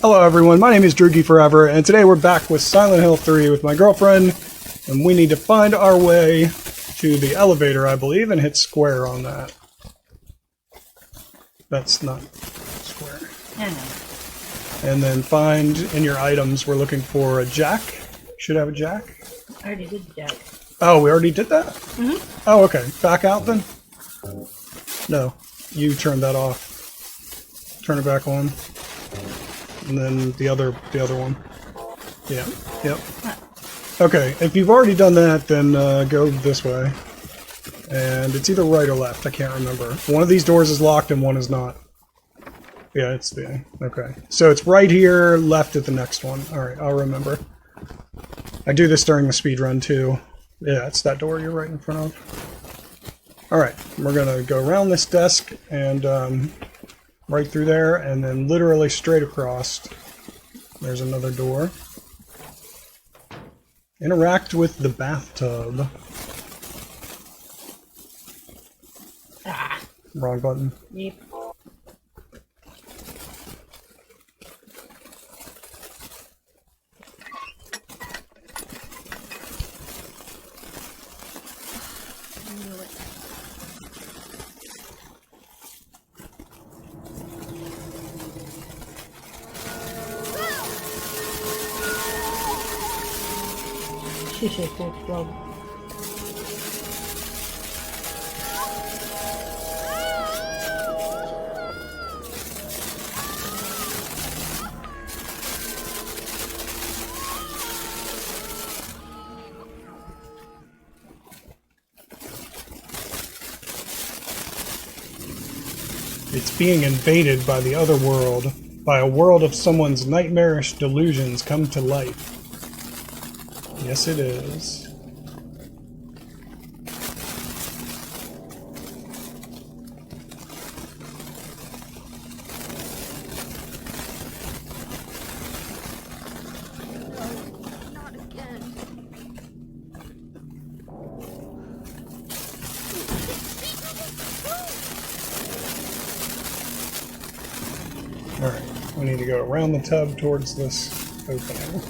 Hello everyone, my name is Droogie Forever, and today we're back with Silent Hill 3 with my girlfriend, and we need to find our way to the elevator, I believe, and hit square on that. That's not square. I know. And then find in your items, we're looking for a jack. Should have a jack. I already did Jack. Oh, we already did that? Mm-hmm. Oh, okay. Back out then? No, you turned that off. Turn it back on. And then the other one. Yeah. Yep. Okay, if you've already done that, then go this way. And it's either right or left, I can't remember. One of these doors is locked and one is not. Yeah, it's the... Okay. So it's right here, left at the next one. Alright, I'll remember. I do this during the speed run too. Yeah, it's that door you're right in front of. Alright, we're gonna go around this desk and right through there, and then literally straight across. There's another door. Interact with the bathtub. Ah. Wrong button. Yep. She should have explode. It's being invaded by the other world, by a world of someone's nightmarish delusions come to life. Yes, it is. Not again. Alright, we need to go around the tub towards this opening.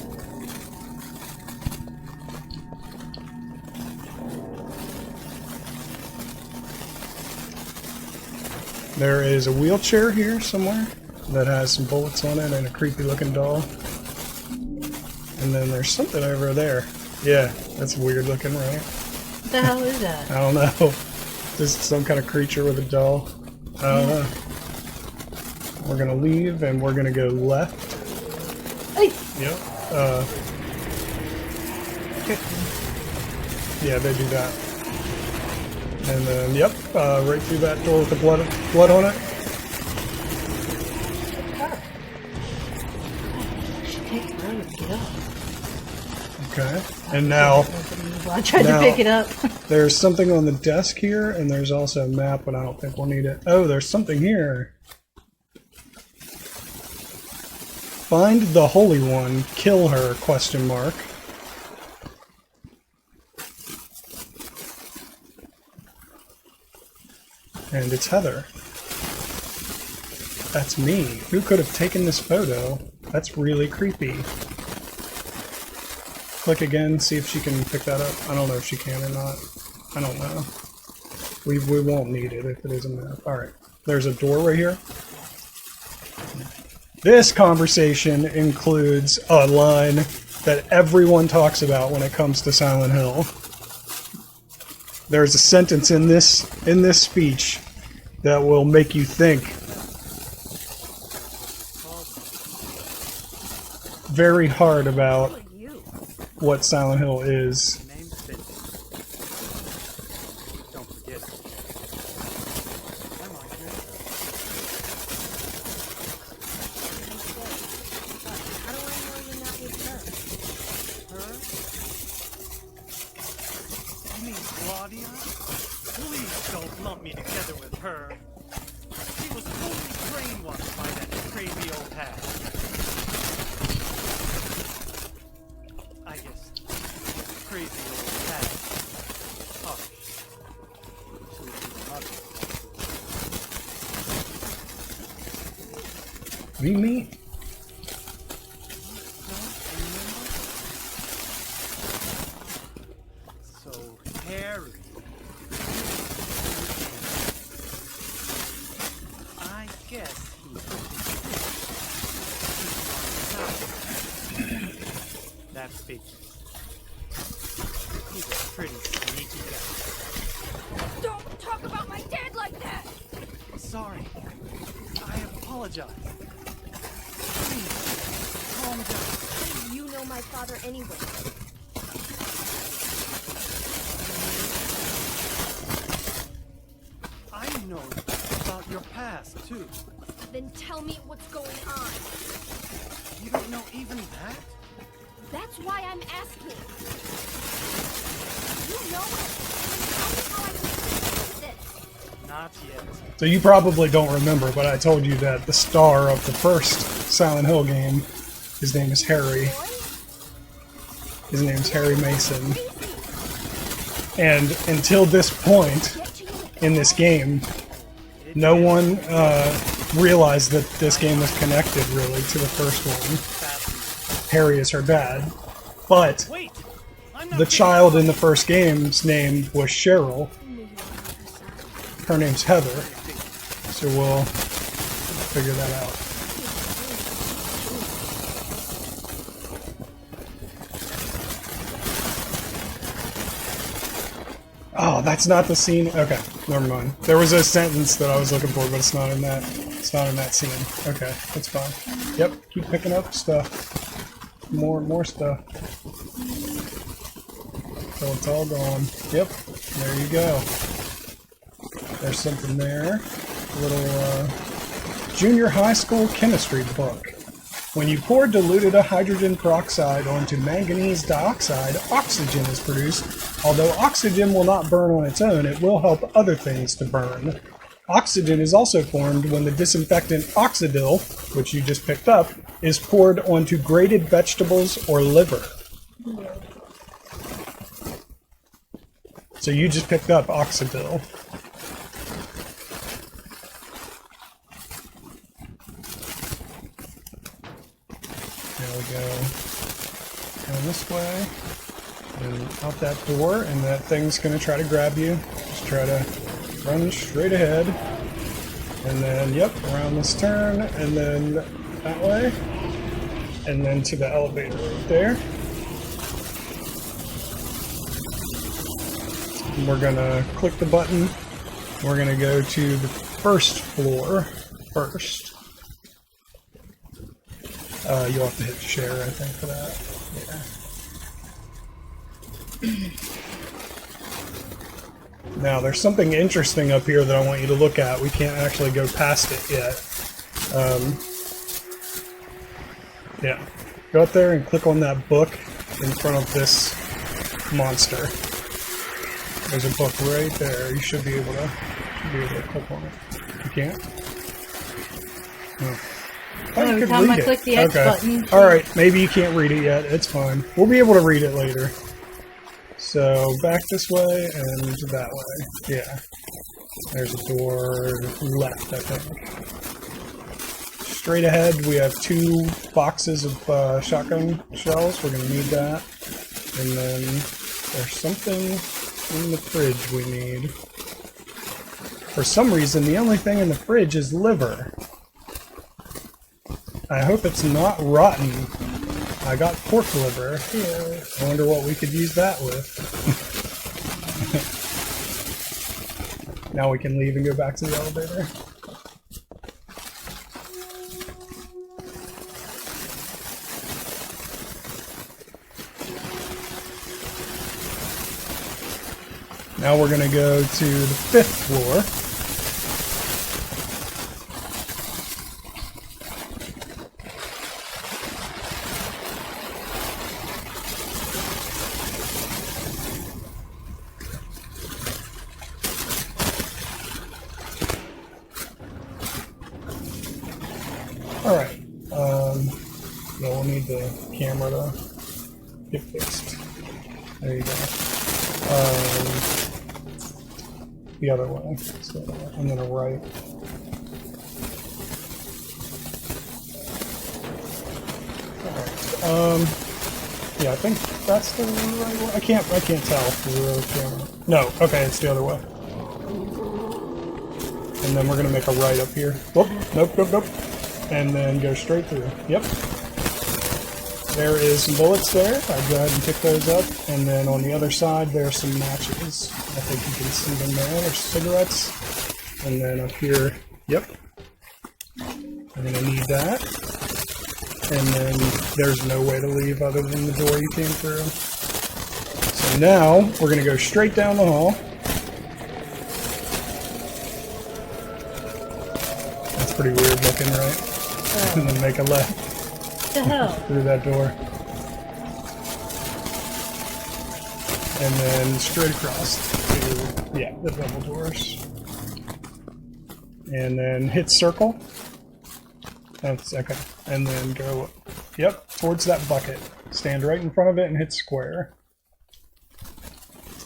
There is a wheelchair here somewhere that has some bullets on it and a creepy looking doll. And then there's something over there. Yeah, that's weird looking, right? What the hell is that? I don't know. Just some kind of creature with a doll. I don't know. We're gonna leave and we're gonna go left. Hey! Yep. Yeah, they do that. And then, yep, right through that door with the blood on it. She takes forever to get up. Okay. And now, I tried to pick it up. there's something on the desk here, and there's also a map, but I don't think we'll need it. Oh, there's something here. Find the Holy One, kill her, question mark. And it's Heather. That's me. Who could have taken this photo? That's really creepy. Click again, see if she can pick that up. I don't know if she can or not. I don't know. We won't need it if it is a map. Alright. There's a door right here. This conversation includes a line that everyone talks about when it comes to Silent Hill. There's a sentence in this speech that will make you think very hard about what Silent Hill is. Don't forget it. How do I know you're not with her? You mean Claudia? Please don't lump me together with her. She was totally brainwashed by that crazy old hag. I guess crazy old hag. Oh. Mimi? that figure. He's a pretty sneaky guy. Don't talk about my dad like that! Sorry. I apologize. Please, calm down. You know my father anyway. I know about your past, too. Then tell me what's going on. You don't know even that? That's why I'm asking. You know it. Then tell me how I can fix this. Not yet. So you probably don't remember, but I told you that the star of the first Silent Hill game, his name is Harry. His name is Harry Mason. And until this point in this game, no one realized that this game was connected really to the first one. Harry is her dad. But Wait! I'm not the child in the first game's name was Cheryl. Her name's Heather. So we'll figure that out. Oh, that's not the scene. Okay, never mind. There was a sentence that I was looking for, but it's not in that. It's not in that scene. Okay, that's fine. Yep, keep picking up stuff. More stuff. So it's all gone. Yep, there you go. There's something there. A little junior high school chemistry book. When you pour diluted hydrogen peroxide onto manganese dioxide, oxygen is produced. Although oxygen will not burn on its own, it will help other things to burn. Oxygen is also formed when the disinfectant Oxidil, which you just picked up, is poured onto grated vegetables or liver. So you just picked up Oxidil. There we go. Going this way. And out that door, and that thing's gonna try to grab you. Just try to run straight ahead. And then, yep, around this turn, and then that way. And then to the elevator right there. And we're gonna click the button. We're gonna go to the first floor first. You'll have to hit share, I think, for that. Yeah. Now, there's something interesting up here that I want you to look at. We can't actually go past it yet. Yeah. Go up there and click on that book in front of this monster. There's a book right there. You should be able to click on it. You can't? Oh. Every time I click the X button. Alright, maybe you can't read it yet. It's fine. We'll be able to read it later. So, back this way and that way. Yeah. There's a door left, I think. Straight ahead, we have 2 boxes of shotgun shells. We're going to need that. And then there's something in the fridge we need. For some reason, the only thing in the fridge is liver. I hope it's not rotten. I got pork liver. I wonder what we could use that with. Now we can leave and go back to the elevator. Now we're going to go to the 5th floor. Alright, yeah, we'll need the camera to get fixed. There you go. The other way, so I'm gonna right. Alright, yeah, I think that's the right way. I can't tell the camera. No, okay, it's the other way. And then we're gonna make a right up here. Whoop, nope. And then go straight through. Yep. there is some bullets there. I'll go ahead and pick those up. And then on the other side, there's some matches. I think you can see them there. There's cigarettes. And then up here, yep. I'm going to need that. And then there's no way to leave other than the door you came through. So now, we're going to go straight down the hall. That's pretty weird looking, right? And then make a left What the hell? through that door. And then straight across to, yeah, the double doors. And then hit circle. That's okay. And then go, yep, towards that bucket. Stand right in front of it and hit square.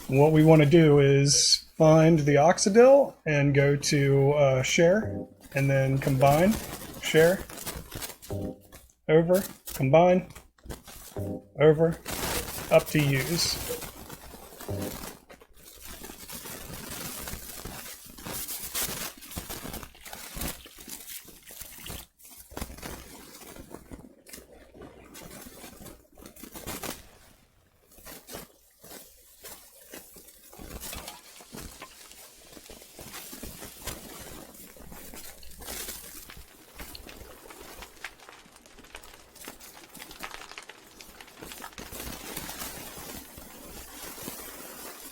And what we want to do is find the Oxidil and go to share, and then combine, share, over, combine, over, up to use.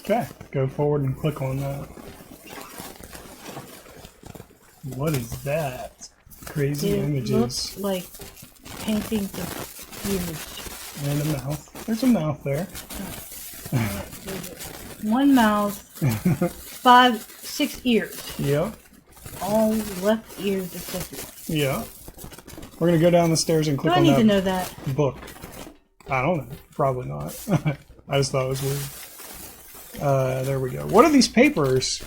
Okay, go forward and click on that. What is that? Crazy It images. looks like paintings of humans. And a mouth. There's a mouth there. One mouth, 5, 6 ears. Yeah, All left ears except one. yeah. We're gonna go down the stairs and Do click I on need that to know that? book. I don't know. Probably not. I just thought it was weird. There we go. What are these papers?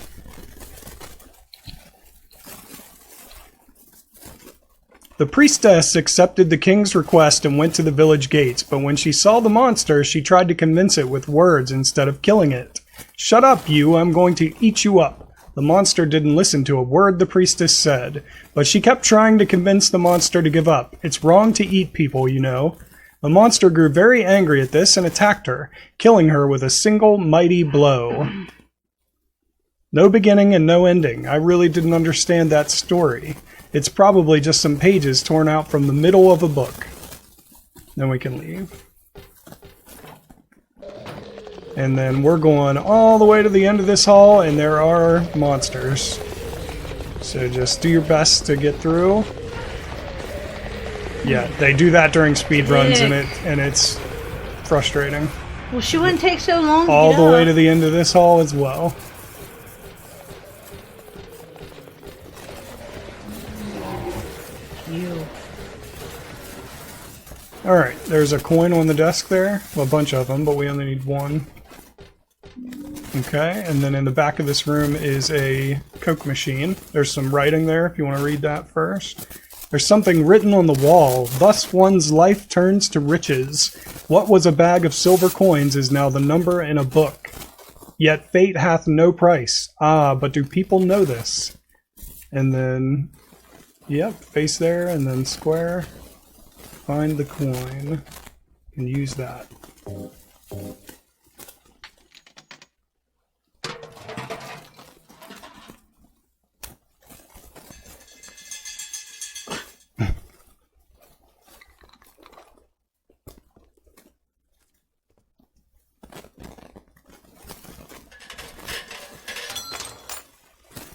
The priestess accepted the king's request and went to the village gates, but when she saw the monster, she tried to convince it with words instead of killing it. "Shut up, you! I'm going to eat you up!" The monster didn't listen to a word the priestess said, but she kept trying to convince the monster to give up. It's wrong to eat people, you know. The monster grew very angry at this and attacked her, killing her with a single mighty blow. No beginning and no ending. I really didn't understand that story. It's probably just some pages torn out from the middle of a book. Then we can leave. And then we're going all the way to the end of this hall, and there are monsters. So just do your best to get through. Yeah, they do that during speed runs, and it's frustrating. Well, she wouldn't take so long to All get the way up. to the end of this hall as well. You. Alright, there's a coin on the desk there. Well, a bunch of them, but we only need one. Okay, and then in the back of this room is a Coke machine. There's some writing there if you want to read that first. There's something written on the wall. Thus one's life turns to riches. What was a bag of silver coins is now the number in a book. Yet fate hath no price. Ah, but do people know this? And then, yep, face there, and then square. Find the coin. And use that.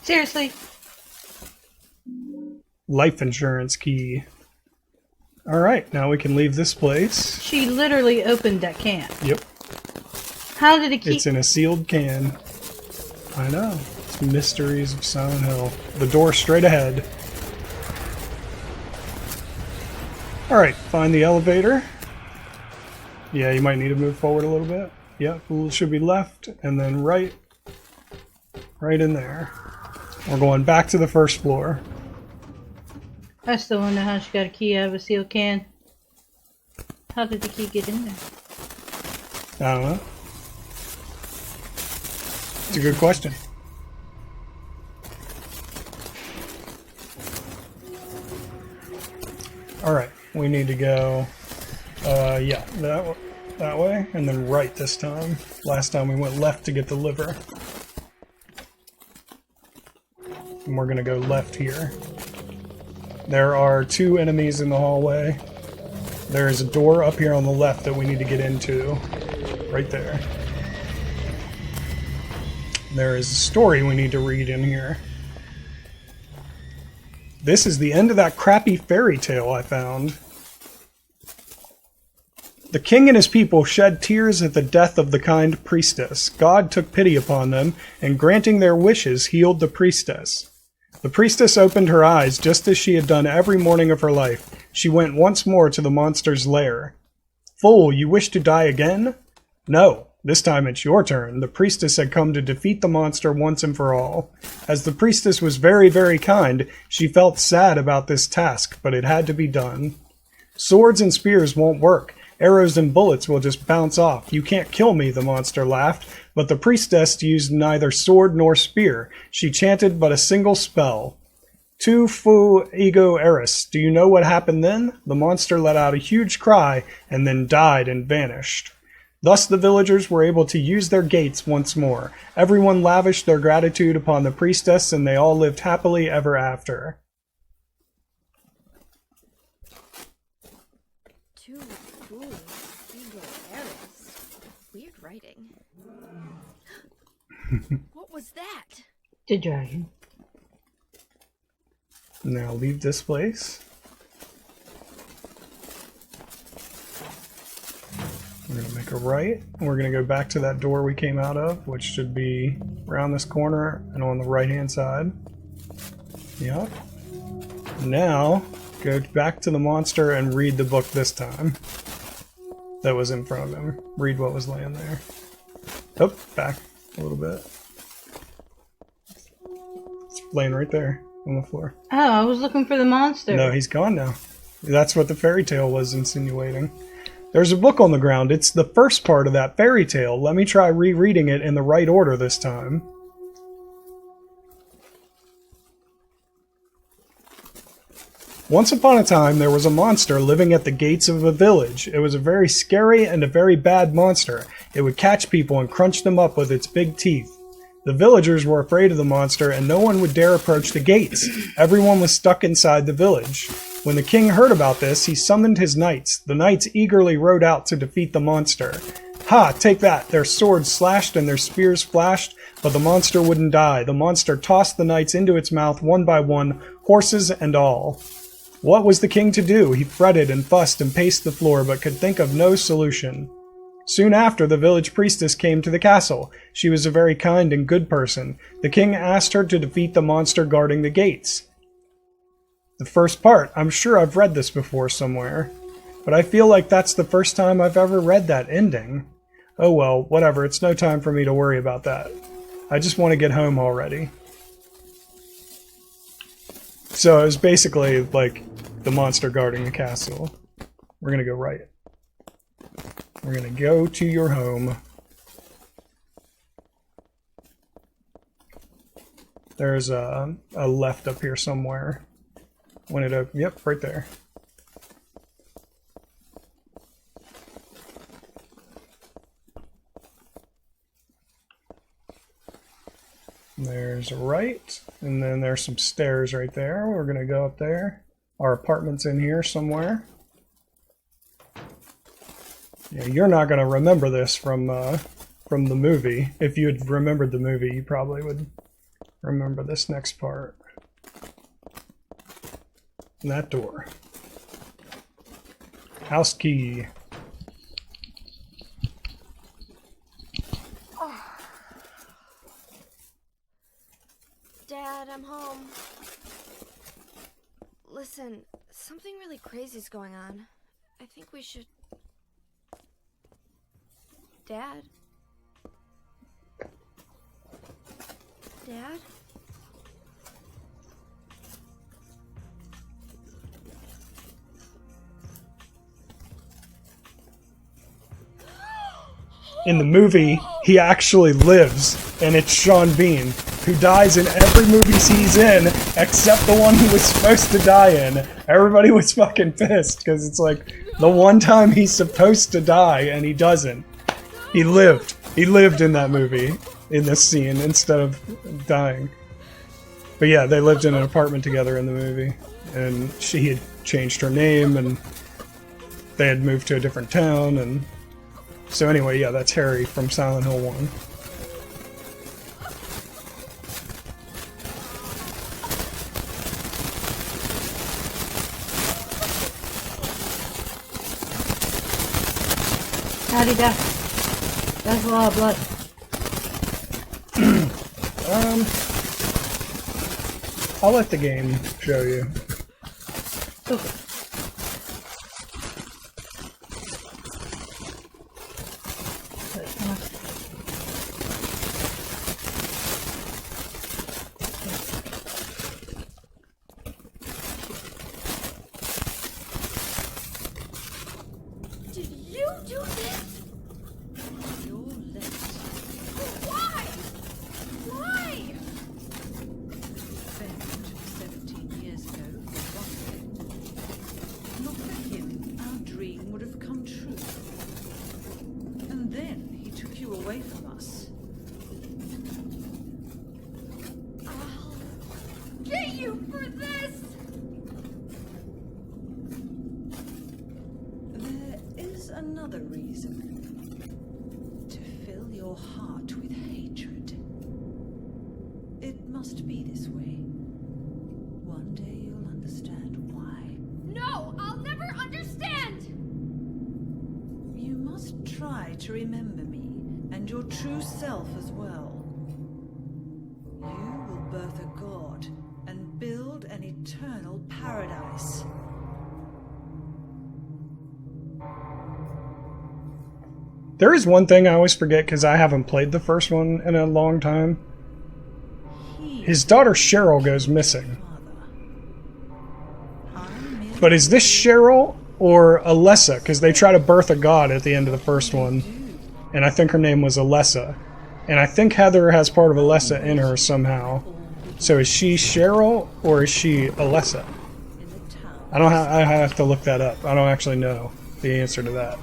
Seriously? Life insurance key. Alright, now we can leave this place. She literally opened that can. Yep, How did it keep... it's in a sealed can. I know. It's Mysteries of Silent Hill. The door straight ahead. Alright, find the elevator. Yeah, you might need to move forward a little bit. Yep, should be left, and then right in there. We're going back to the first floor. I still wonder how she got a key out of a sealed can. How did the key get in there? I don't know. It's a good question. Alright, we need to go Yeah, that way, and then right this time. Last time we went left to get the liver. And we're gonna go left here. There are 2 enemies in the hallway. There is a door up here on the left that we need to get into. Right there. There is a story we need to read in here. This is the end of that crappy fairy tale I found. The king and his people shed tears at the death of the kind priestess. God took pity upon them, and granting their wishes, healed the priestess. The priestess opened her eyes just as she had done every morning of her life. She went once more to the monster's lair. Fool, you wish to die again? No, this time it's your turn. The priestess had come to defeat the monster once and for all. As the priestess was very, very kind, she felt sad about this task, but it had to be done. Swords and spears won't work. Arrows and bullets will just bounce off. You can't kill me, the monster laughed, but the priestess used neither sword nor spear. She chanted but a single spell. Tu fu ego eris. Do you know what happened then? The monster let out a huge cry and then died and vanished. Thus the villagers were able to use their gates once more. Everyone lavished their gratitude upon the priestess, and they all lived happily ever after. Tu fu ego eris. Weird writing. What was that? The dragon. Now leave this place. We're going to make a right. We're going to go back to that door we came out of, which should be around this corner and on the right-hand side. Yep. Now, go back to the monster and read the book this time. That was in front of him. Read what was laying there. Oh, back a little bit. It's laying right there on the floor. Oh, I was looking for the monster. No, he's gone now. That's what the fairy tale was insinuating. There's a book on the ground. It's the first part of that fairy tale. Let me try rereading it in the right order this time. Once upon a time, there was a monster living at the gates of a village. It was a very scary and a very bad monster. It would catch people and crunch them up with its big teeth. The villagers were afraid of the monster, and no one would dare approach the gates. Everyone was stuck inside the village. When the king heard about this, he summoned his knights. The knights eagerly rode out to defeat the monster. Ha! Take that! Their swords slashed and their spears flashed, but the monster wouldn't die. The monster tossed the knights into its mouth one by one, horses and all. What was the king to do? He fretted and fussed and paced the floor, but could think of no solution. Soon after, the village priestess came to the castle. She was a very kind and good person. The king asked her to defeat the monster guarding the gates. The first part. I'm sure I've read this before somewhere, but I feel like that's the first time I've ever read that ending. Oh well, whatever, it's no time for me to worry about that. I just want to get home already. So it was basically like the monster guarding the castle. We're gonna go right. We're gonna go to your home. There's a left up here somewhere. When it opens, yep, right there. There's a right, and then there's some stairs right there. We're gonna go up there. Our apartment's in here somewhere. Yeah, you're not gonna remember this from the movie. If you had remembered the movie, you probably would remember this next part. And that door. House key. Dad, I'm home. Listen, something really crazy's going on. I think we should... Dad? Dad? In the movie, he actually lives, and it's Sean Bean. who dies in every movie he's in, except the one he was supposed to die in. Everybody was fucking pissed, because it's like, the one time he's supposed to die, and he doesn't. He lived. He lived in that movie, in this scene, instead of dying. But yeah, they lived in an apartment together in the movie, and she had changed her name, and they had moved to a different town, and so anyway, yeah, that's Harry from Silent Hill 1. How'd he die? That's a lot of blood. I'll let the game show you. Okay. Wait, come on. Did you do this? You're less Why? Why? bent 17 years ago for one thing. Not for him, our dream would have come true. And then he took you away from us. I'll get you for this! There is another reason. To fill your heart with hatred. It must be this way. One day you'll understand why. No, I'll never understand! You must try to remember me, and your true self as well. You will birth a god, and build an eternal paradise. There is one thing I always forget because I haven't played the first one in a long time. He His daughter Cheryl goes missing. father. I merely But is this Cheryl or Alessa? Because they try to birth a god at the end of the first one. And I think her name was Alessa. And I think Heather has part of Alessa in her somehow. So is she Cheryl or is she Alessa? in the town. I have to look that up. I don't actually know the answer to that.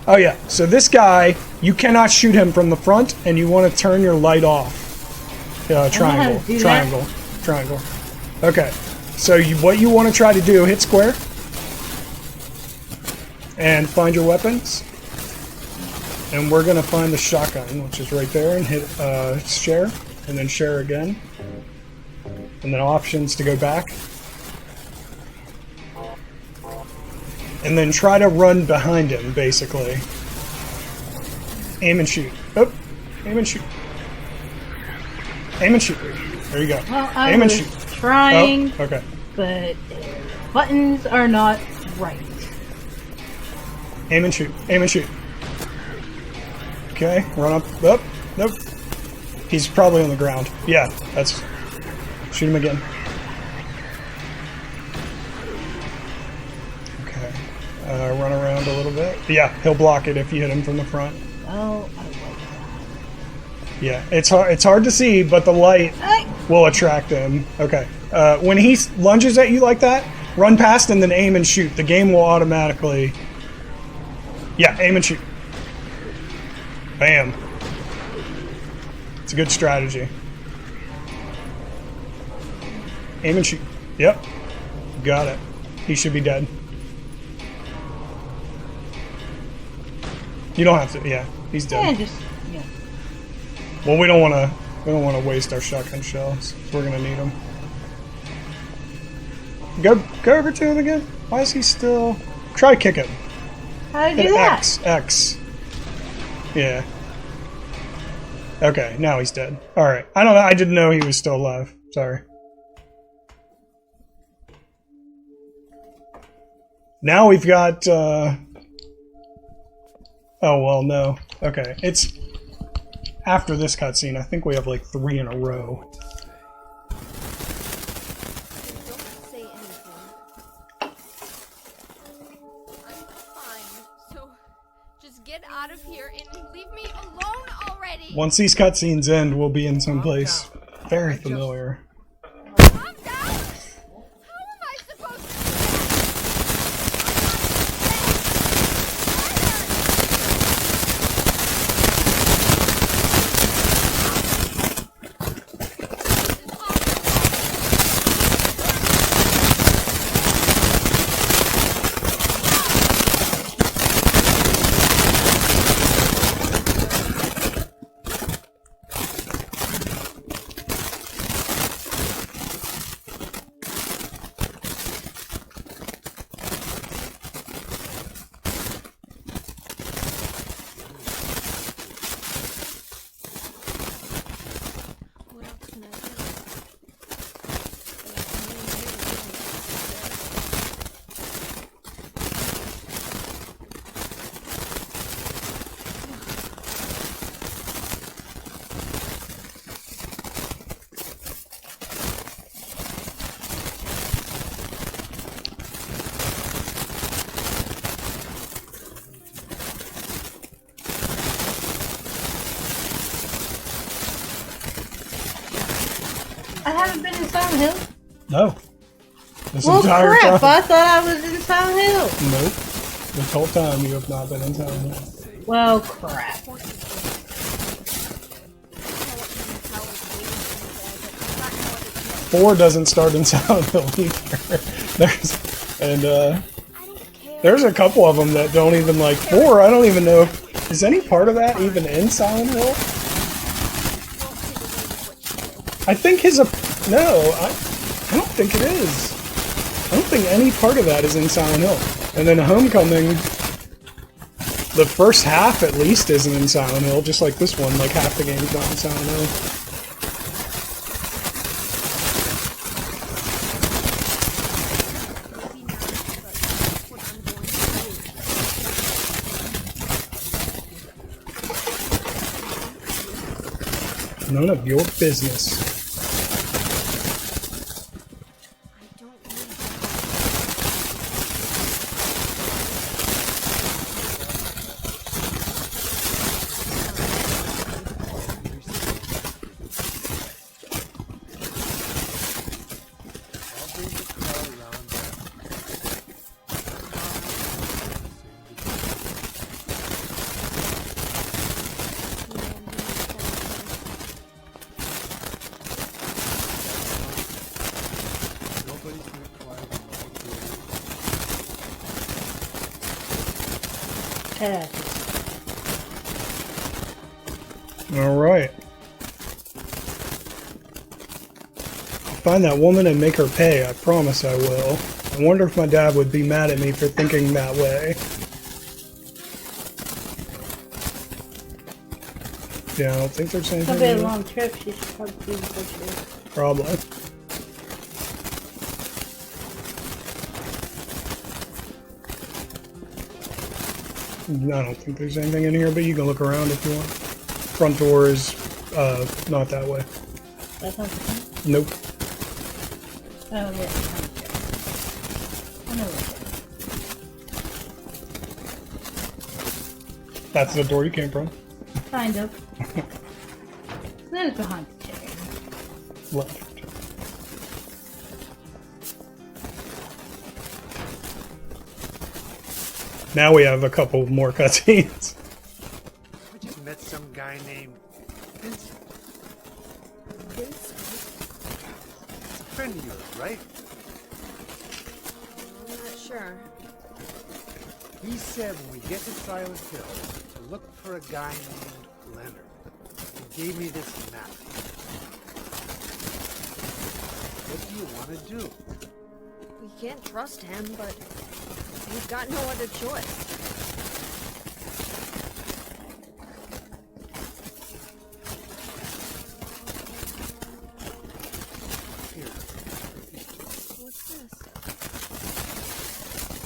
Oh yeah, so this guy, you cannot shoot him from the front, and you want to turn your light off. Triangle, do that. triangle, triangle. Okay, so what you want to try to do, hit square, and find your weapons. And we're gonna find the shotgun, which is right there, and hit share, and then share again. And then options to go back. And then try to run behind him, basically. Aim and shoot. Oh, aim and shoot. Aim and shoot. There you go. Well, I Aim and was shoot. trying, Oh, okay. but buttons are not right. Aim and shoot. Aim and shoot. Okay, run up. Oh, nope. He's probably on the ground. Yeah, that's... Shoot him again. Okay. Run around a little bit. Yeah, he'll block it if you hit him from the front. Oh, I like Yeah, it's hard to see, but the light that. will attract him. Okay. When he lunges at you like that, run past and then aim and shoot. The game will automatically... Yeah, aim and shoot. Bam. It's a good strategy. Aim and shoot. Yep. Got it. He should be dead. You don't have to. Yeah, he's dead. Yeah, just yeah. Well, we don't want to waste our shotgun shells. We're gonna need them. Go over to him again. Why is he still? Try to kick him. How do you Hit do that? X. Yeah. Okay, now he's dead. All right. I don't know. I didn't know he was still alive. Sorry. Now we've got. Oh well, no. Okay, it's after this cutscene. I think we have like 3 in a row. Don't say anything. I'm fine. So just get out of here and leave me alone already. Once these cutscenes end, we'll be in some place. very familiar. Calm down! How am I supposed to What else can I do? I haven't been in Silent Hill. No. This Well, entire crap! time. I thought I was in Silent Hill. Nope. This whole time you have not been in Silent Hill. Well, crap. Four doesn't start in Silent Hill either. There's a couple of them that don't even like 4. I don't even know if, is any part of that even in Silent Hill? I think I don't think it is. I don't think any part of that is in Silent Hill. And then Homecoming, the first half at least isn't in Silent Hill, just like this one, like half the game's not in Silent Hill. None of your business. Alright. Find that woman and make her pay. I promise I will. I wonder if my dad would be mad at me for thinking that way. Yeah, I don't think there's anything. It's gonna be a long trip. She should probably do the picture. Probably. I don't think there's anything in here, but you can look around if you want. Front door is not that way. That's not the thing? Nope. Oh, yeah. I know where That's the door you came from. it is. Kind of. Then it's behind the chair. Left. Now we have a couple more cutscenes. I just met some guy named Vincent. Vincent? It's a friend of yours, right? I'm not sure. He said when we get to Silent Hill, to look for a guy named Leonard. He gave me this map. What do you want to do? We can't trust him, but we've got no other choice. Here, What's this?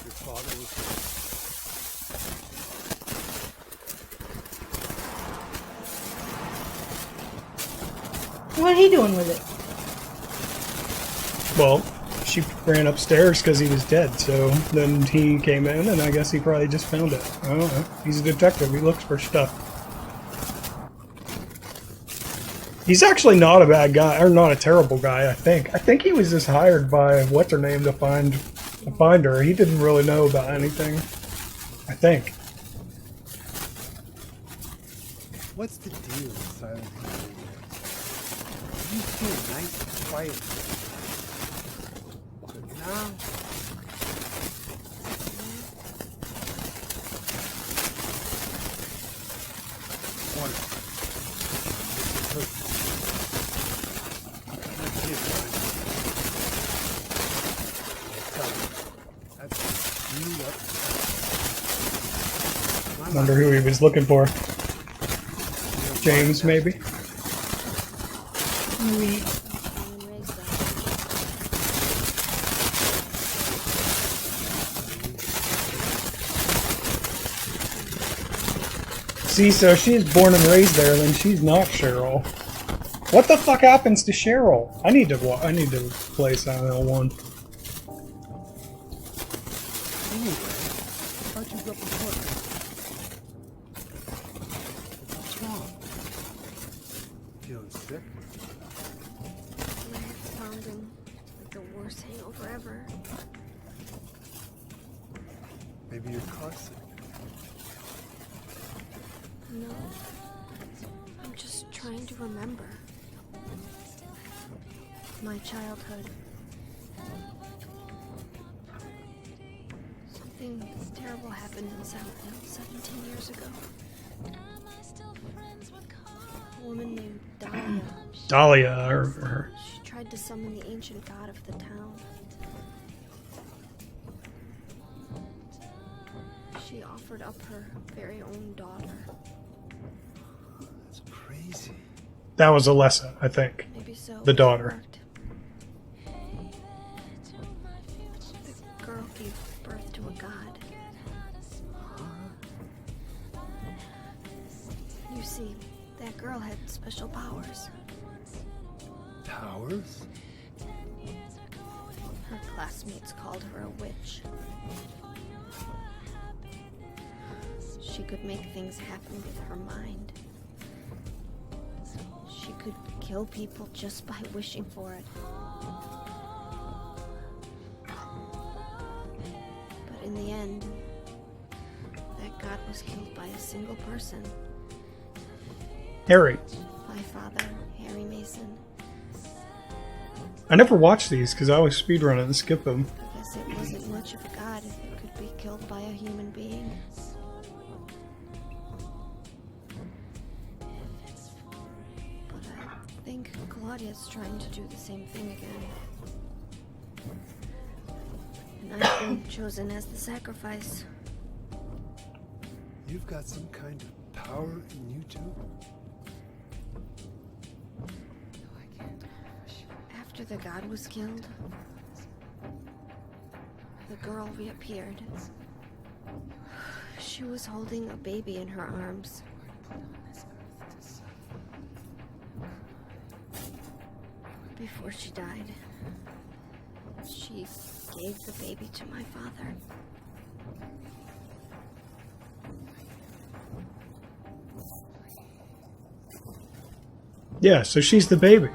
your father was What are he doing with it? Well, she ran upstairs because he was dead, so then he came in, and I guess he probably just found it. I don't know. He's a detective. He looks for stuff. He's actually not a bad guy, or not a terrible guy, I think. I think he was just hired by what's-her-name to find her. He didn't really know about anything. I think. What's the deal with Silent Hill? You feel nice and quiet. But now, wonderful. Wonder who he was looking for. James, maybe? Maybe. See, so she's born and raised there, then she's not Cheryl. What the fuck happens to Cheryl? I need to play Silent Hill 1. Anyway, I thought you got before. What's wrong? Feeling sick? My head's pounding like the worst hangover ever. Maybe you're car sick. No. I'm just trying to remember. My childhood. Something terrible happened in Silent Hill 17 years ago. A woman named Dahlia. Dahlia, or She tried to summon the ancient god of the town. She offered up her very own daughter. That's crazy. that was Alessa, I think. Maybe so. The daughter. The girl gave birth to a god. You see, that girl had special powers. Powers? Her classmates called her a witch. She could make things happen with her mind. She could kill people just by wishing for it. But in the end, that god was killed by a single person. Harry. My father, Harry Mason. I never watched these because I always speedrun it and skip them. I guess it wasn't much of a god if it could be killed by a human being. But I think Claudia's trying to do the same thing again. And I've been chosen as the sacrifice. You've got some kind of power in you too? After the god was killed, the girl reappeared. She was holding a baby in her arms. Before she died, she gave the baby to my father. Yeah, so she's the baby.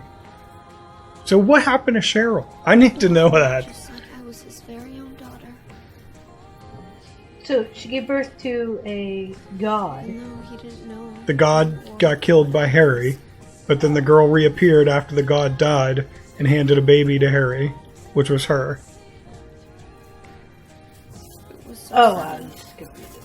So what happened to Cheryl? I need to know that. Just said I was his very own daughter. So she gave birth to a god. No, he didn't know. The god got killed by Harry, but then the girl reappeared after the god died and handed a baby to Harry, which was her. It was so Oh, sudden. I'm just confused.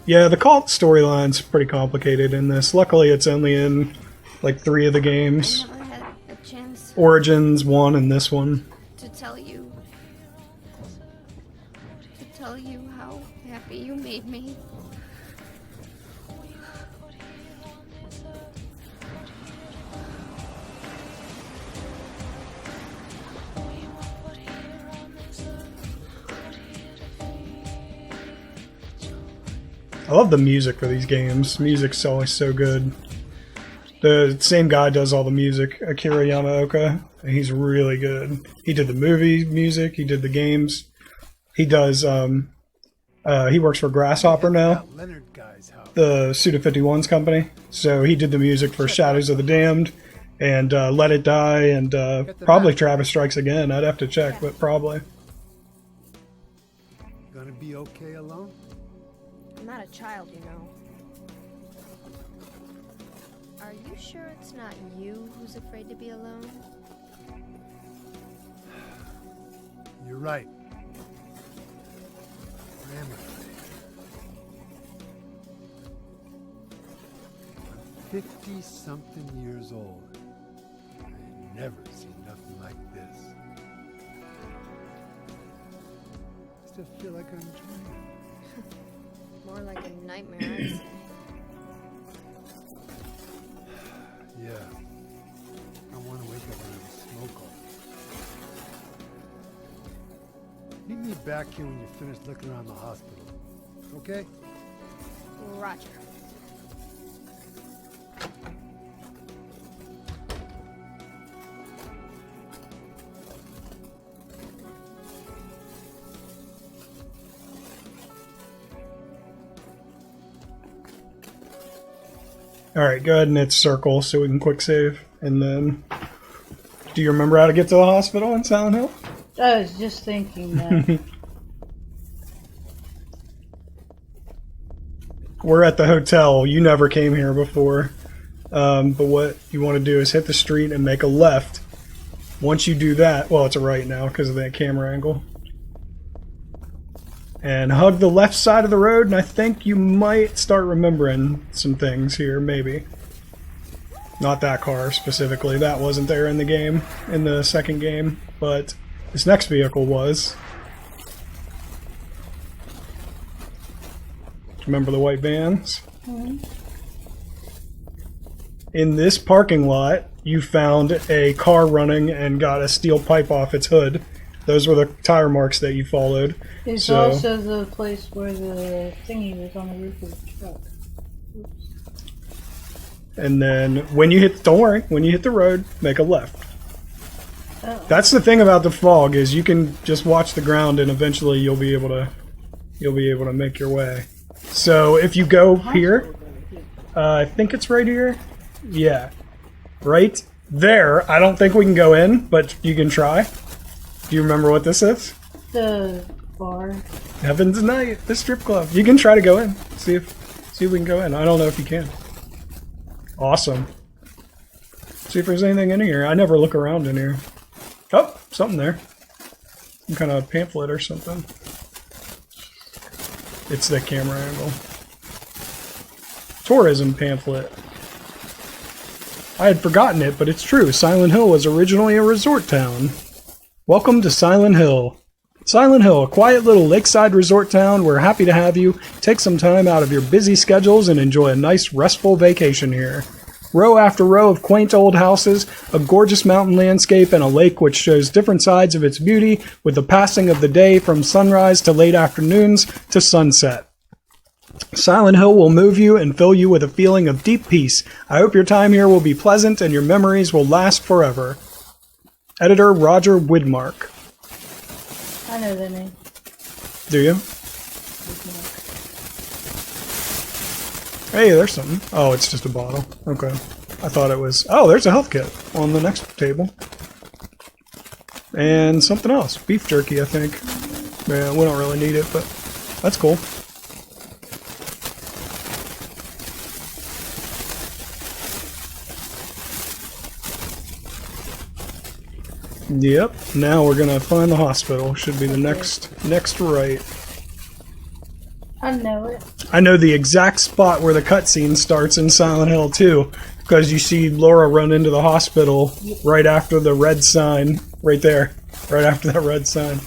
Yeah, the cult storyline's pretty complicated in this. Luckily, it's only in like 3 of the I games. never had a chance Origins 1 and this one. to tell you how happy you made me. I love the music for these games. Music's always so good. The same guy does all the music, Akira Yamaoka. He's really good. He did the movie music, he did the games. He does, he works for Grasshopper now. At Leonard guy's house. the Suda 51's company. So he did the music for Shadows of the Damned and Let It Die and probably Travis Strikes Again. I'd have to check, but probably. Gonna be okay alone? I'm not a child, you know. Are you sure it's not you who's afraid to be alone? You're right. Where am I? I'm 50-something years old. I've never seen nothing like this. I still feel like I'm dreaming. More like a nightmare, I'd say. Yeah. I want to wake up and have a smoke on. Meet me back here when you're finished looking around the hospital. Okay? Roger. Alright, go ahead and hit circle so we can quick save. And then, do you remember how to get to the hospital in Silent Hill? I was just thinking that. We're at the hotel. You never came here before. But what you want to do is hit the street and make a left. Once you do that, well, it's a right now because of that camera angle. And hug the left side of the road, and I think you might start remembering some things here, maybe. Not that car specifically. That wasn't there in the game, in the second game, but this next vehicle was. Remember the white vans? Mhm. In this parking lot, you found a car running and got a steel pipe off its hood. Those were the tire marks that you followed. It's So- also the place where the thingy was on the roof of the truck. And then when you hit, don't worry, when you hit the road, make a left. Oh. That's the thing about the fog is you can just watch the ground and eventually you'll be able to make your way. So if you go here, I think it's right here. Yeah, right there. I don't think we can go in, but you can try. Do you remember what this is? The bar. Heaven's Night, the strip club. You can try to go in. See if we can go in. I don't know if you can. Awesome. See if there's anything in here. I never look around in here. Oh, something there. Some kind of pamphlet or something. It's the camera angle. Tourism pamphlet. I had forgotten it, but it's true. Silent Hill was originally a resort town. Welcome to Silent Hill. Silent Hill, a quiet little lakeside resort town. We're happy to have you take some time out of your busy schedules and enjoy a nice, restful vacation here. Row after row of quaint old houses, a gorgeous mountain landscape, and a lake which shows different sides of its beauty with the passing of the day from sunrise to late afternoons to sunset. Silent Hill will move you and fill you with a feeling of deep peace. I hope your time here will be pleasant and your memories will last forever. Editor Roger Widmark. I know that name. Do you? Hey, there's something. Oh, it's just a bottle. Okay. I thought it was... Oh, there's a health kit on the next table. And something else. Beef jerky, I think. Yeah, we don't really need it, but that's cool. Yep. Now we're gonna find the hospital. Should be the next right. I know it. I know the exact spot where the cutscene starts in Silent Hill 2, because you see Laura run into the hospital right after the red sign, right there, right after that red sign.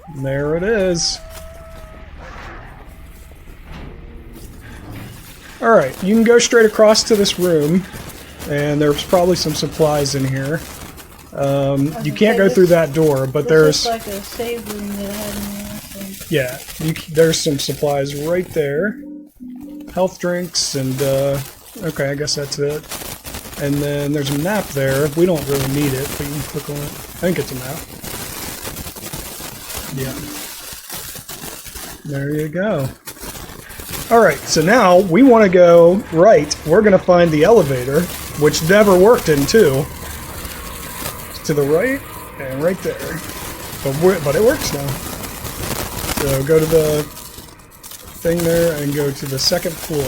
And there it is. Alright, you can go straight across to this room, and there's probably some supplies in here. You can't go through that door, but there's... This looks like a save room that I had in there. Yeah, there's some supplies right there. Health drinks and, okay, I guess that's it. And then there's a map there. We don't really need it, but you can click on it. I think it's a map. Yeah. There you go. Alright, so now we want to go right. We're going to find the elevator, which never worked in 2. To the right, and right there. But it works now. So go to the thing there and go to the 2nd floor.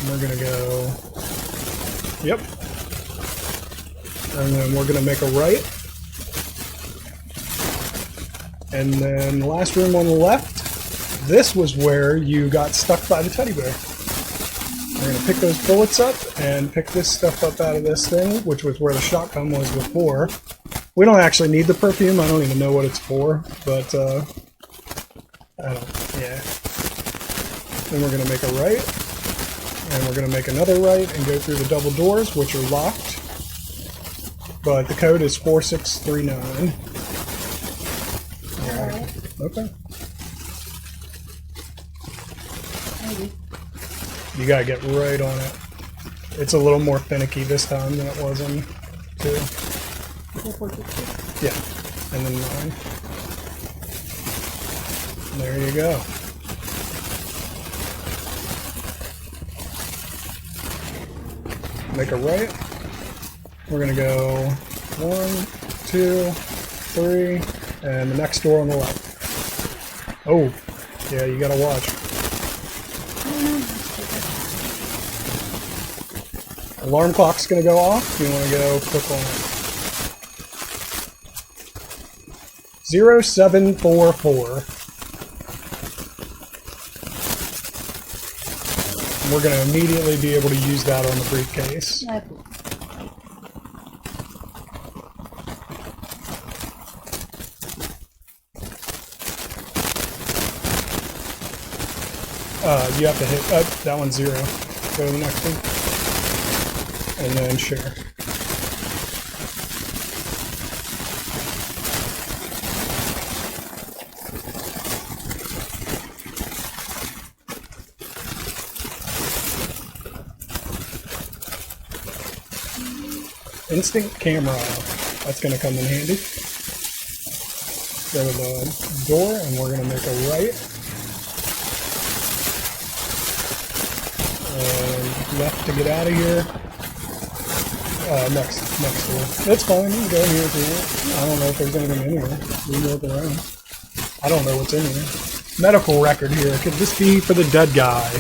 And we're going to go... Yep. And then we're going to make a right. And then the last room on the left, this was where you got stuck by the teddy bear. We're going to pick those bullets up and pick this stuff up out of this thing, which was where the shotgun was before. We don't actually need the perfume. I don't even know what it's for, but, I don't, yeah. Then we're going to make a right, and we're going to make another right and go through the double doors, which are locked. But the code is 4639. Alright. Okay. Maybe. You gotta get right on it. It's a little more finicky this time than it was in 2. Yeah. And then 9. There you go. Make a right. We're gonna go 1, 2, 3, and the next door on the left. Oh, yeah, you gotta watch. Alarm clock's gonna go off. You wanna go click on it. 0744. We're gonna immediately be able to use that on the briefcase. You have to hit, that one's 0. Go to the next one. And then share. Instant camera. That's going to come in handy. Go to the door and we're going to make a right. And left to get out of here. Next door. It's fine, you can go in here if you want. I don't know if there's anything in here. We can look around. I don't know what's in here. Medical record here. Could this be for the dead guy?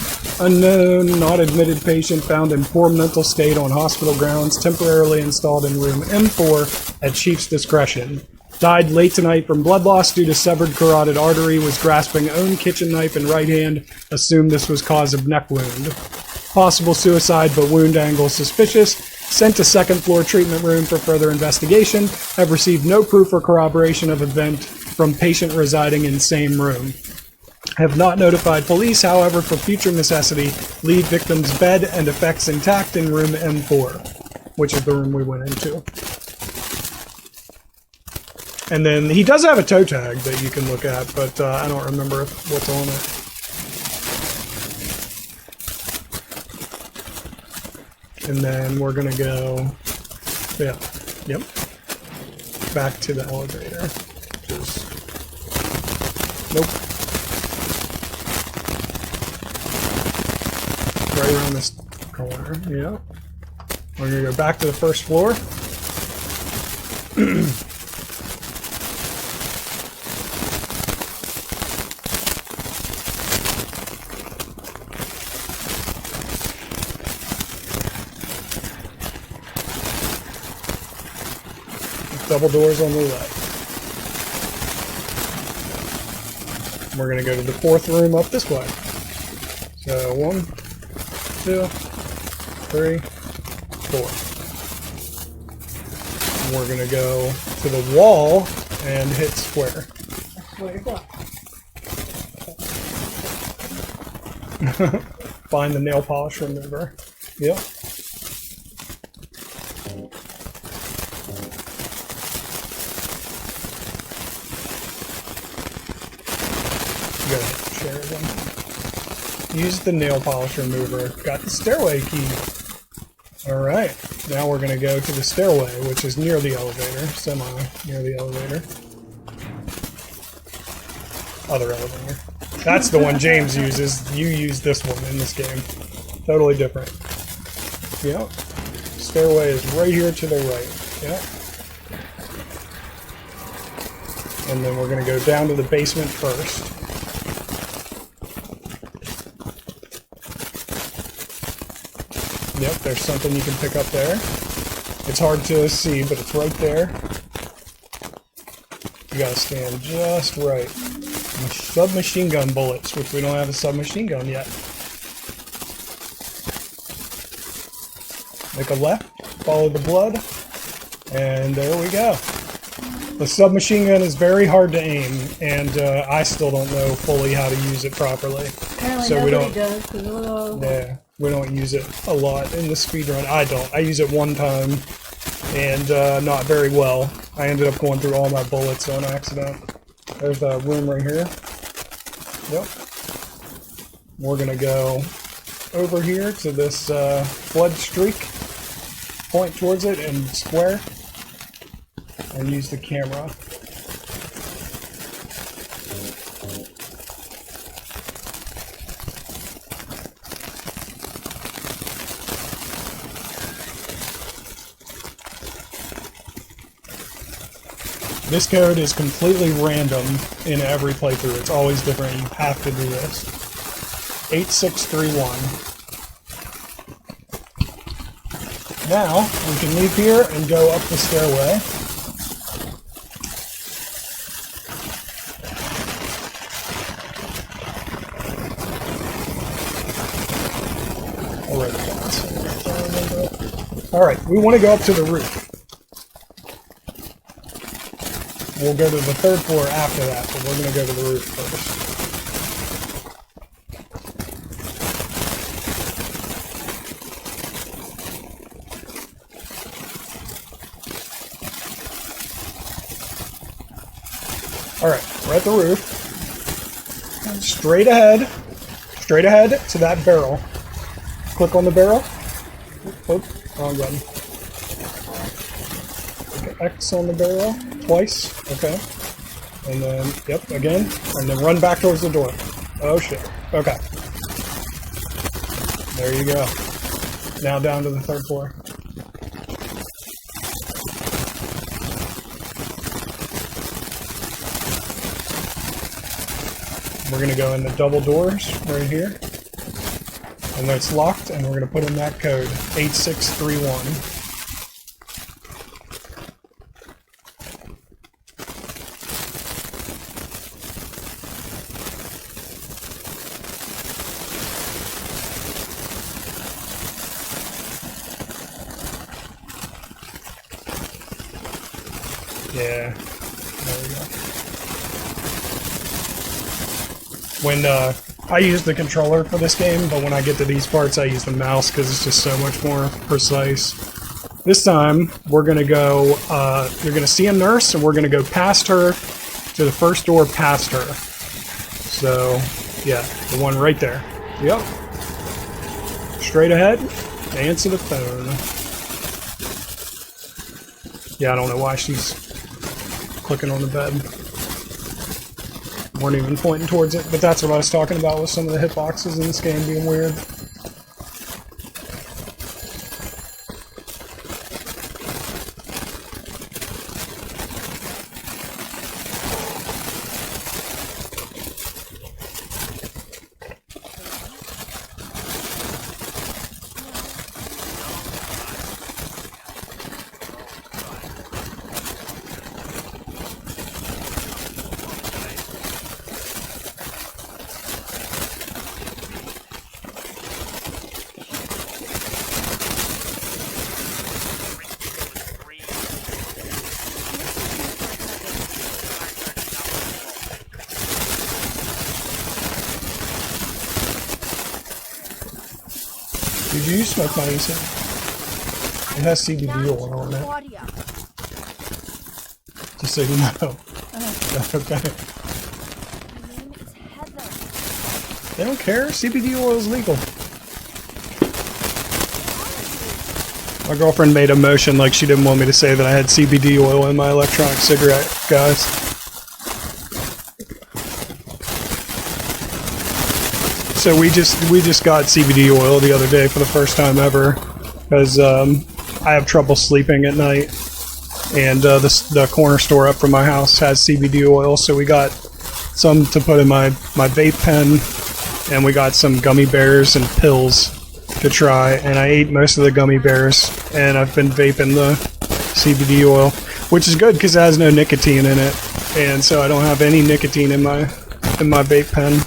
Unknown, not admitted patient found in poor mental state on hospital grounds, temporarily installed in room M4 at chief's discretion. Died late tonight from blood loss due to severed carotid artery, was grasping own kitchen knife in right hand, assumed this was cause of neck wound. Possible suicide, but wound angle suspicious. Sent to 2nd floor treatment room for further investigation. Have received no proof or corroboration of event from patient residing in same room. Have not notified police, however, for future necessity, leave victim's bed and effects intact in room M4, which is the room we went into. And then he does have a toe tag that you can look at, but I don't remember what's on it. And then we're gonna go, yeah, yep, back to the elevator. Just, nope. Right around this corner, yeah. We're gonna go back to the 1st floor. Double doors on the left. We're going to go to the 4th room up this way. So 1, 2, 3, 4. And we're going to go to the wall and hit square. Find the nail polish remover. Yep. Use the nail polish remover. Got the stairway key. Alright, now we're going to go to the stairway, which is near the elevator, near the elevator. Other elevator. That's the one James uses. You use this one in this game. Totally different. Yep. Stairway is right here to the right. Yep. And then we're going to go down to the basement first. Yep, there's something you can pick up there. It's hard to see, but it's right there. You gotta stand just right. Submachine gun bullets, which we don't have a submachine gun yet. Make a left, follow the blood, and there we go. The submachine gun is very hard to aim, and I still don't know fully how to use it properly. Apparently So we nobody don't- does, 'cause we'll- Yeah, we don't use it a lot in the speedrun. I don't. I use it one time, and not very well. I ended up going through all my bullets on accident. There's a room right here. Yep. We're gonna go over here to this blood streak. Point towards it and square. And use the camera. This code is completely random in every playthrough. It's always different. You have to do this. 8631. Now, we can leave here and go up the stairway. Alright, we want to go up to the roof. We'll go to the third floor after that, but we're going to go to the roof first. Alright, we're at the roof. Straight ahead to that barrel. Click on the barrel. Oop, wrong button. Click X on the barrel twice. Okay. And then, yep, again. And then run back towards the door. Oh shit. Okay. There you go. Now down to the third floor. We're going to go in the double doors right here. And then it's locked, and we're going to put in that code, 8631. Yeah, there we go. When I use the controller for this game, but when I get to these parts I use the mouse because it's just so much more precise. This time we're gonna go, you're gonna see a nurse and we're gonna go past her to the first door past her. So, yeah, the one right there. Yep. Straight ahead, answer the phone. Yeah, I don't know why she's clicking on the bed. Weren't even pointing towards it, but that's what I was talking about with some of the hitboxes in this game being weird. Did you smoke my AC? It has CBD oil on it. Claudia. Just so you know. Okay. My name is Heather. They don't care. CBD oil is legal. My girlfriend made a motion like she didn't want me to say that I had CBD oil in my electronic cigarette, guys. So we just got CBD oil the other day for the first time ever, because I have trouble sleeping at night, and the corner store up from my house has CBD oil, so we got some to put in my vape pen, and we got some gummy bears and pills to try, and I ate most of the gummy bears, and I've been vaping the CBD oil, which is good because it has no nicotine in it, and so I don't have any nicotine in my vape pen.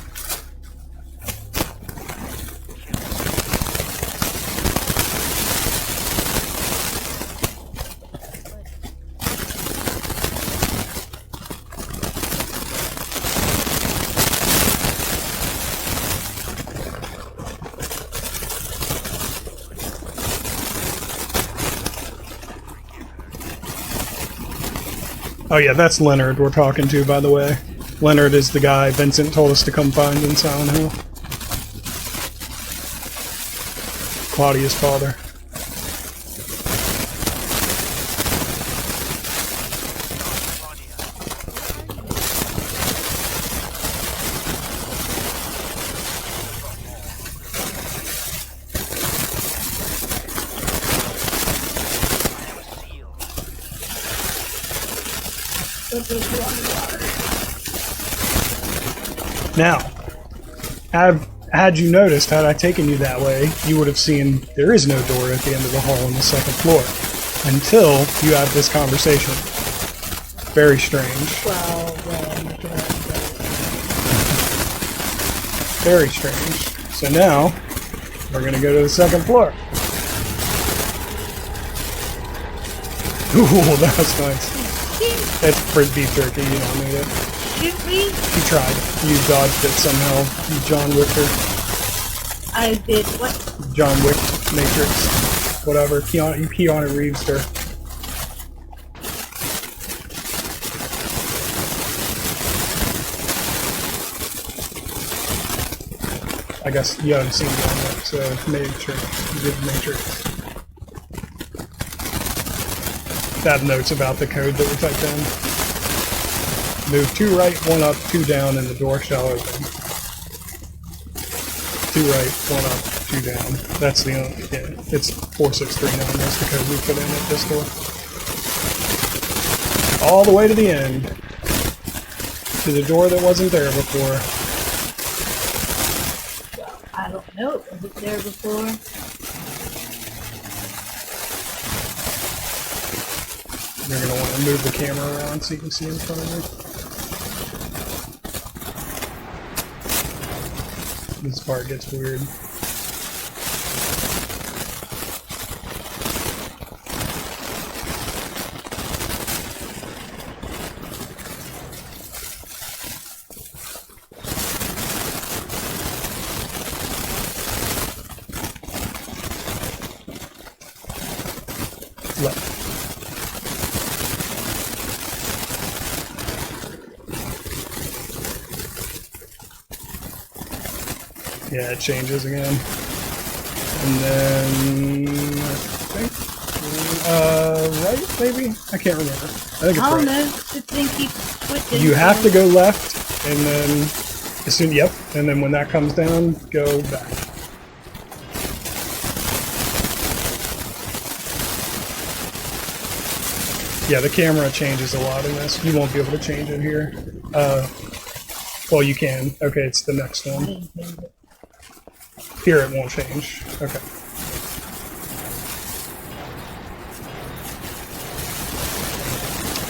Oh yeah, that's Leonard we're talking to, by the way. Leonard is the guy Vincent told us to come find in Silent Hill. Claudia's father. Now, had you noticed, had I taken you that way, you would have seen there is no door at the end of the hall on the second floor. Until you have this conversation. Very strange. Well, Very strange. So now, we're gonna go to the second floor. Ooh, that was nice. It's for beef jerky, you don't need it. shoot me? You tried. You dodged it somehow. You John Wicker. I did what? John Wick, Matrix, whatever. Keanu Reeves her. I guess you haven't seen John Wick, so Matrix. You did Matrix. Tab notes about the code that we typed in. Move 2 right, 1 up, 2 down, and the door shall open. 2 right, 1 up, 2 down. That's the only, yeah, it's 4639, that's the code we put in at this door. All the way to the end. To the door that wasn't there before. I don't know. Was it there before? You're going to want to move the camera around so you can see in front of you. This part gets weird. Left. Yeah, it changes again. And then I think right maybe? I can't remember. I think it's I don't right. know. The thing keeps switching. You have to go left and then as soon yep, and then when that comes down, go back. Yeah, the camera changes a lot in this. You won't be able to change it here. Well, you can. Okay, it's the next one. Here it won't change. Okay.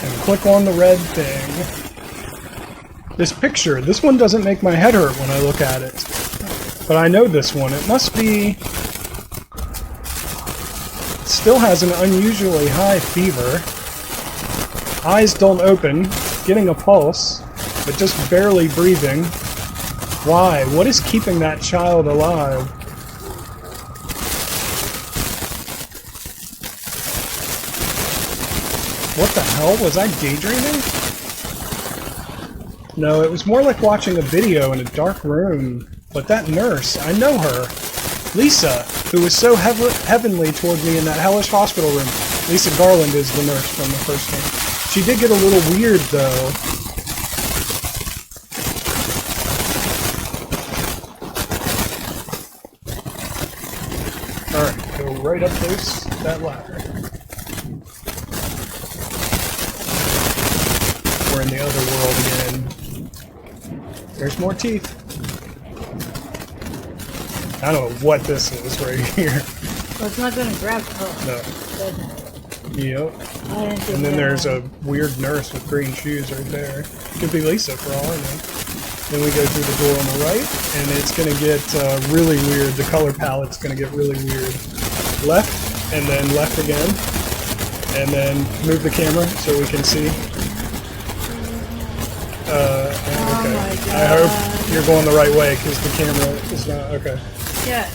And click on the red thing. This picture, this one doesn't make my head hurt when I look at it. But I know this one. It must be... It still has an unusually high fever. Eyes don't open. Getting a pulse. But just barely breathing. Why? What is keeping that child alive? What the hell? Was I daydreaming? No, it was more like watching a video in a dark room. But that nurse, I know her. Lisa! who was so heavenly toward me in that hellish hospital room. Lisa Garland is the nurse from the first game. She did get a little weird, though. Alright, go right up that ladder. We're in the other world again. There's more teeth. I don't know what this is right here. Well, it's not gonna grab. Oh, No. it doesn't. Yep. I didn't think And then that there's one. a weird nurse with green shoes right there. Could be Lisa for all I know. Then we go through the door on the right, and it's going to get really weird. The color palette's going to get really weird. Left, and then left again. And then move the camera so we can see. Okay. my I hope you're going the right way, because the camera is not... Okay. Yeah.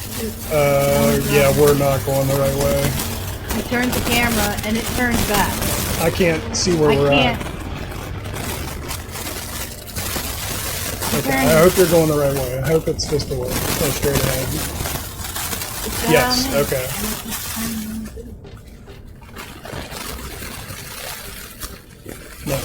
Yeah, we're not going the right way. I turned the camera and it turns back. I can't see where I we're can't. at. Okay, I hope you're going the right way. I hope it's just the way. Go straight ahead. Yes, okay. No.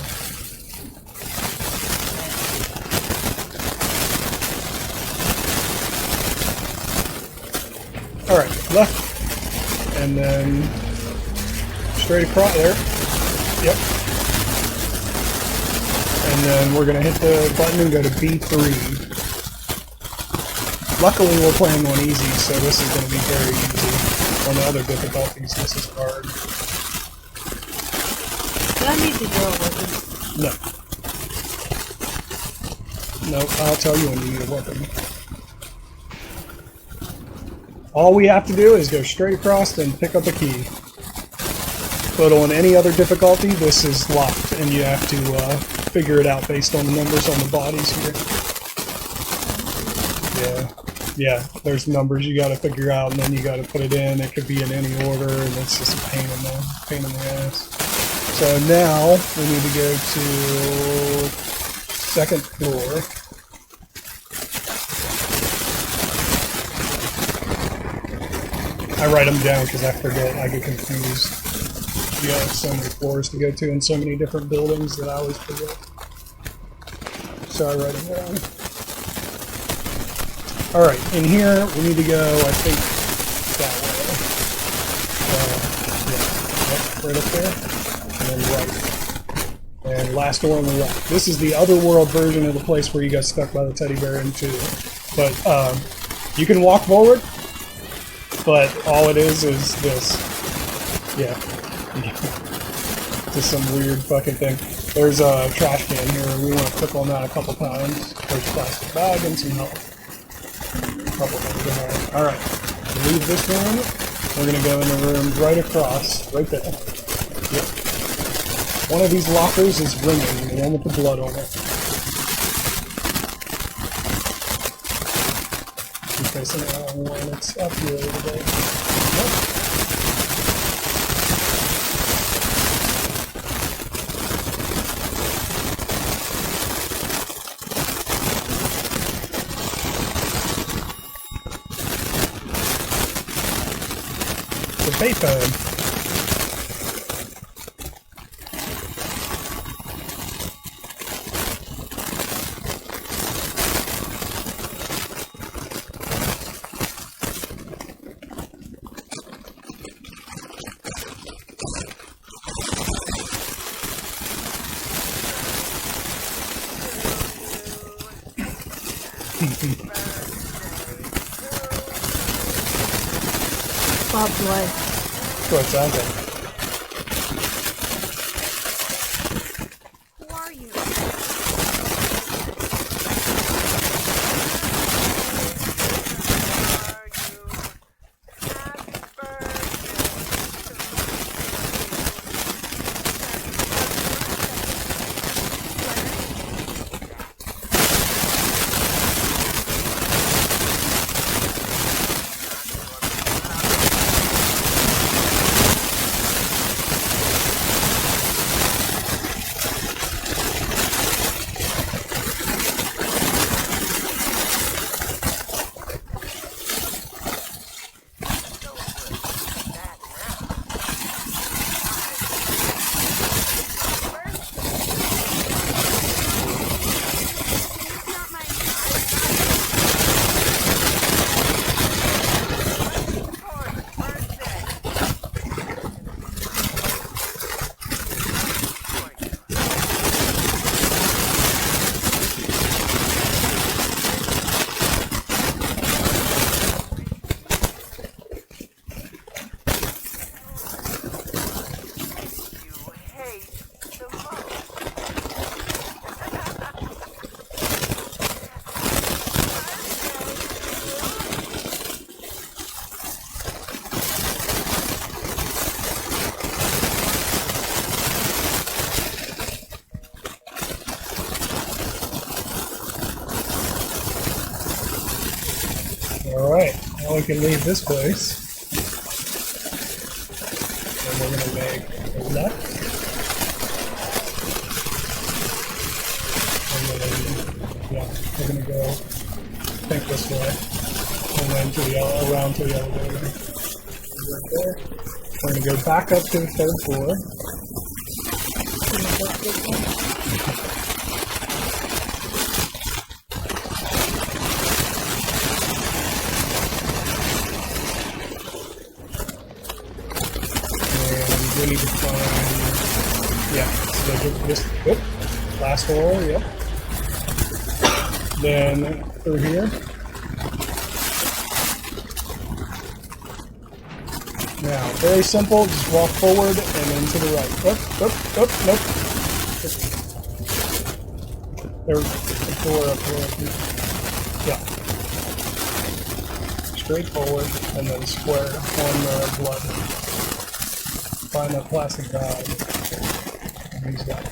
Alright, left. And then straight across there. Yep. And then we're going to hit the button and go to B3. Luckily we're playing on easy, so this is going to be very easy. On the other difficulties, this is hard. Do I need the door open? No. No, I'll tell you when you need a weapon. All we have to do is go straight across and pick up a key. But on any other difficulty, this is locked, and you have to figure it out based on the numbers on the bodies here. Yeah, there's numbers you gotta figure out, and then you gotta put it in. It could be in any order, and it's just a pain in the ass. So now, we need to go to second floor. I write them down because I forget, I get confused. You have so many floors to go to in so many different buildings that I always forget. So I write them down. Alright, in here we need to go, I think, that way. Yeah, right up there. And then right. And last door on the left. This is the other world version of the place where you got stuck by the teddy bear in 2. But you can walk forward, but all it is this. Yeah. Just some weird fucking thing. There's a trash can here. We want to click on that a couple times. There's a plastic bag and some help. Couple things in there. Alright. Leave this room. We're going to go in the room right across. Right there. Yep. One of these lockers is ringing. The one with the blood on it. In case anyone it's up here today. Nope. The payphone. Bob's wife. That's what it sounds like. Who are you? we can leave this place. And we're gonna make a left. And then, yeah, we're gonna go, I think this way. And then to the around to the elevator. Right there. We're gonna go back up to the 3rd floor. We need to find, yeah, so this, yep, last floor, yep. Then through here. Now, very simple, just walk forward and then to the right. Nope. There's the floor up here. Yeah. Straight forward and then square on the blood. Find that plastic bag and use that.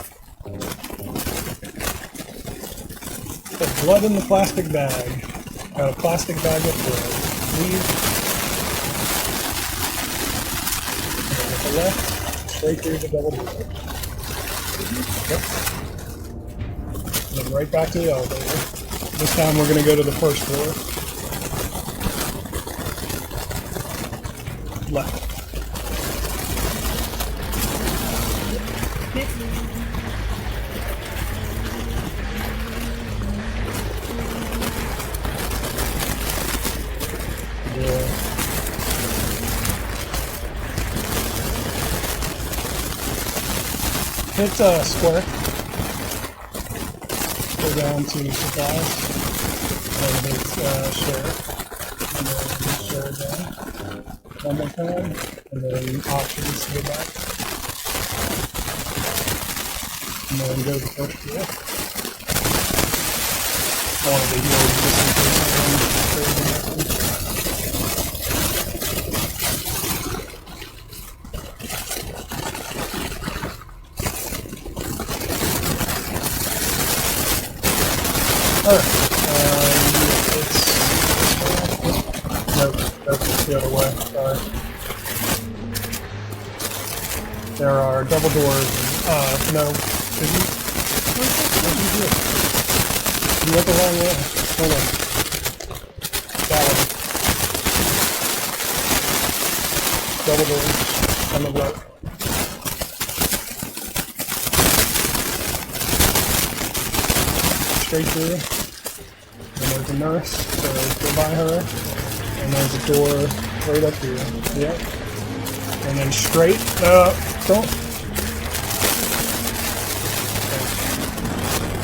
Put blood in the plastic bag. Got a plastic bag of blood. Leave. And with the left, straight through the double door. Yep. And then right back to the elevator. This time we're going to go to the 1st floor. Left. Hit square. Go down to supplies. And hit share. And then share again. One more time. And then options to go back. And then go to the 1st floor. I want to be here just in case Alright, nope, that's the other way, sorry. There are double doors, no, did you? What did you do? You went the wrong way, hold on. That one. Double doors, on the right. Straight through. And there's a nurse, so go by her. And there's a door right up here. Yep. And then straight, don't.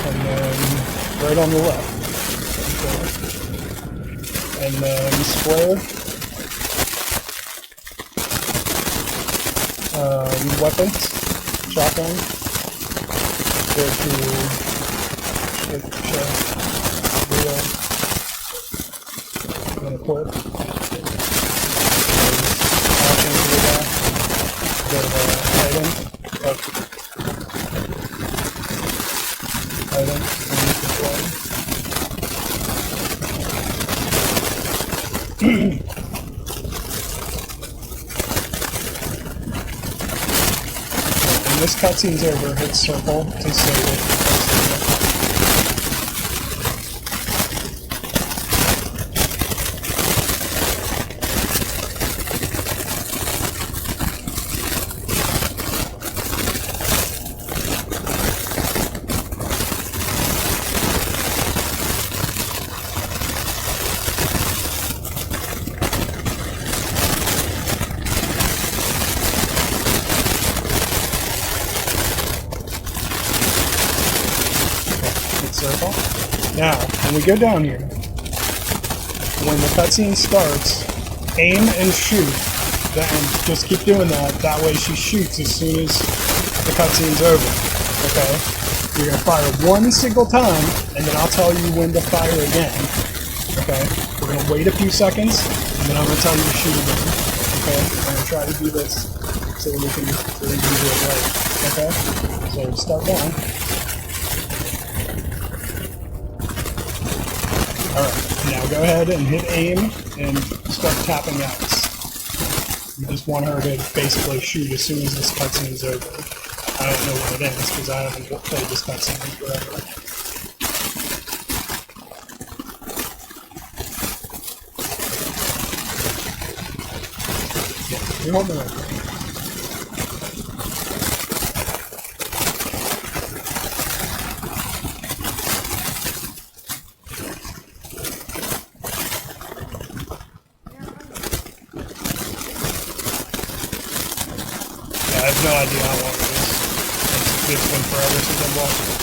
And then right on the left. And then square. Weapons. Shotgun. Go to I'm gonna put options to the back. Go to item, up, item, and use the plug. When this cutscene's over, hit circle to save it. Circle. Now, when we go down here, when the cutscene starts, aim and shoot. And just keep doing that. That way she shoots as soon as the cutscene's over. Okay? You're going to fire one single time, and then I'll tell you when to fire again. Okay? We're going to wait a few seconds, and then I'm going to tell you to shoot again. Okay? I'm going to try to do this so we can do it right. Okay? So start down. Alright, now go ahead and hit aim and start tapping outs. You just want her to basically shoot as soon as this cutscene's over. I don't know when it ends because I haven't played this cutscene in forever. Yeah, you hold me right. I have no idea how long it is. It's been forever since I've watched it.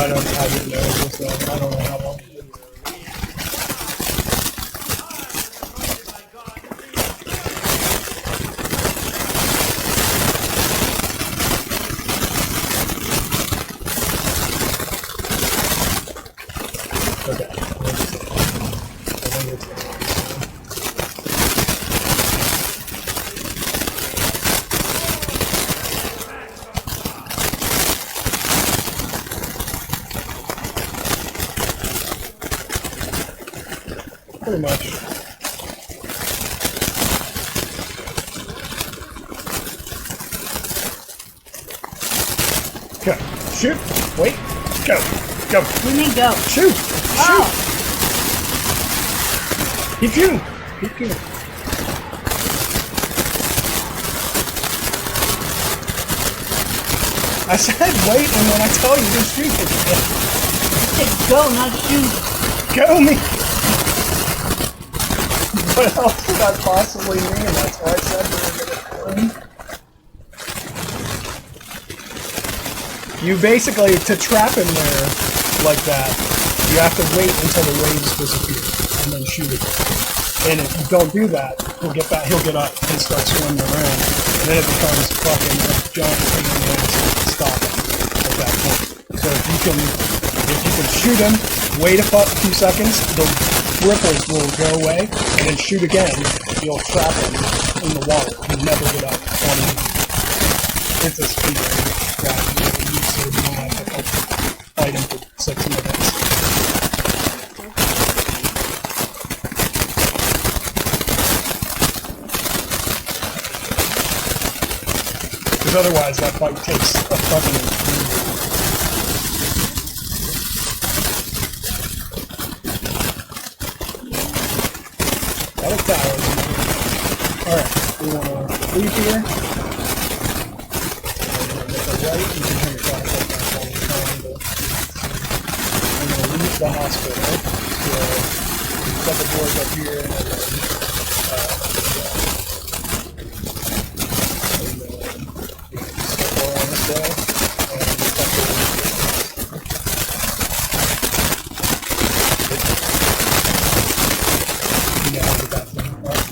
I didn't know this one. I don't know how long it is. Okay. I think it's pretty much. Okay. Shoot. Wait. Go. Go. What do you mean go? Shoot. Shoot. Oh! Keep shooting. Keep shooting. I said wait, and when I tell you to shoot, I said go, not shoot. go me. What else could I possibly mean? That's why I said we were gonna You basically, to trap him there like that, you have to wait until the waves disappear and then shoot it. And if you don't do that, he'll get back. He'll get up and start swimming around, and then it becomes fucking a giant pain in the ass to stop him at that point. So if you can shoot him, wait a few seconds, the ripples will go away, and then shoot again. You'll trap him in the water. He'll never get up on him. It's a speed that you sort of have to fight him for 6 minutes. Because otherwise that fight takes a fucking Alright, we want to leave here. Make a right, you can turn your flashlight back all the time, but I'm going to leave the hospital. So, set the doors up here, and then, step over on this way, and step over here. Yeah, I'll get that thing, right?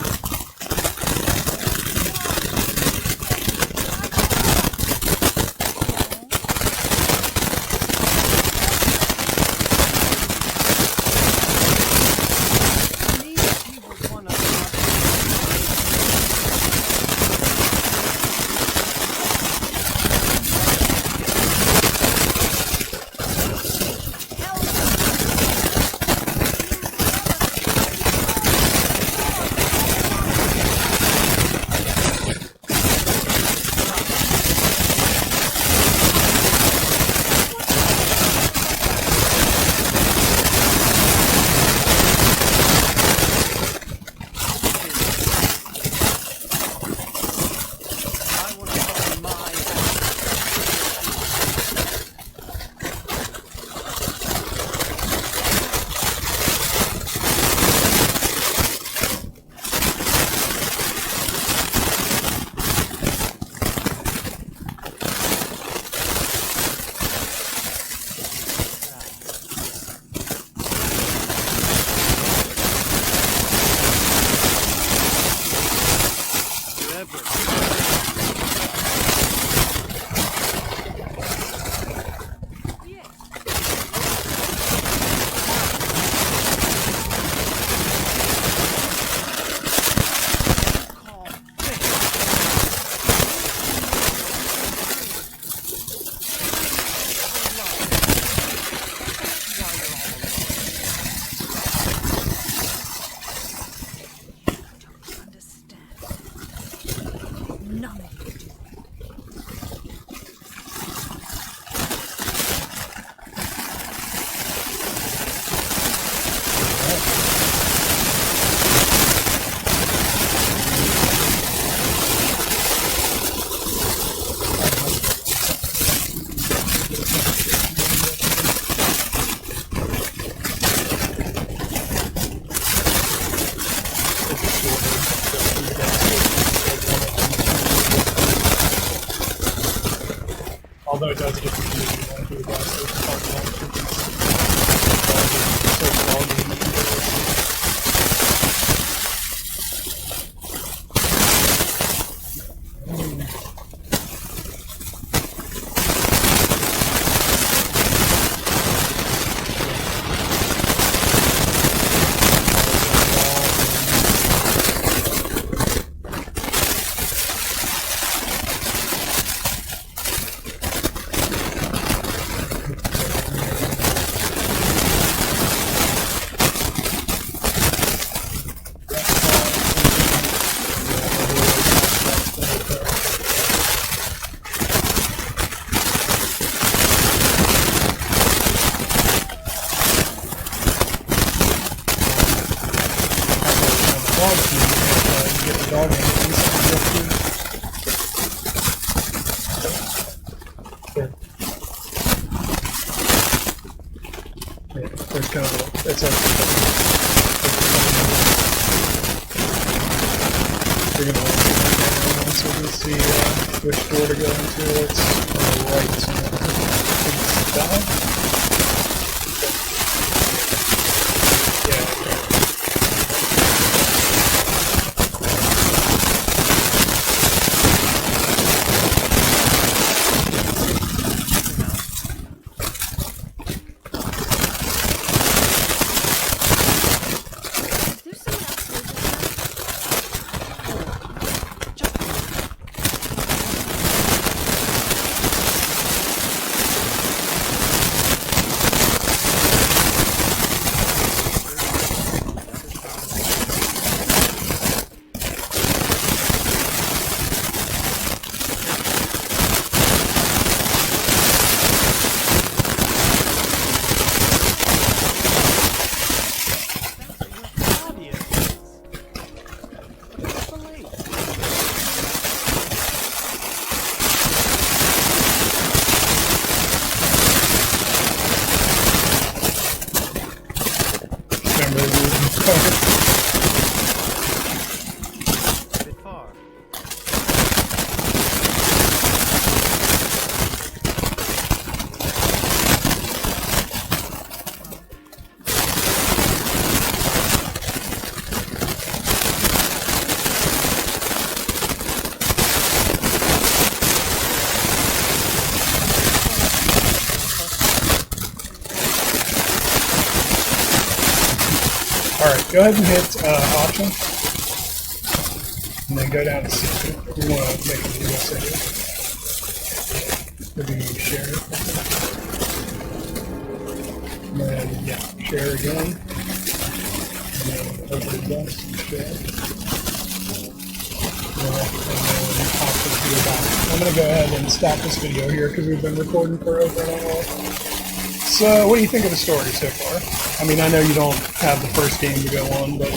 Although it does get to you want to do that, so it's part of There's kind of it's we're gonna so we'll see which door to go into. It's on the right. It's that one. Yeah. Is there someone else living Claudia is. What's the lake? Remember the A bit far. Alright, go ahead and hit option. And then go down to see. We want to make a video video. Maybe share it. And then, yeah, share again. And then over the bus and share. And then pop this video back. I'm going to go ahead and stop this video here because we've been recording for over an hour. So, what do you think of the story so far? I mean, I know you don't have the first game to go on, but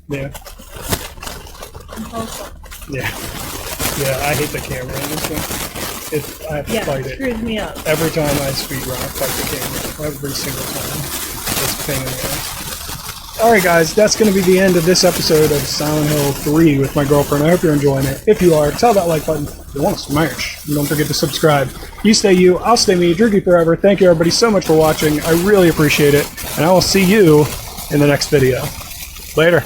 yeah, yeah, I hate the camera in this one. I have to Yeah, fight it it screws me up. every time I speedrun. I fight the camera every single time. It's a pain in the ass. Alright guys, that's going to be the end of this episode of Silent Hill 3 with my girlfriend. I hope you're enjoying it. If you are, tell that like button. You want to smash. And don't forget to subscribe. You stay you, I'll stay me, Jerky forever. Thank you everybody so much for watching. I really appreciate it. And I will see you in the next video. Later.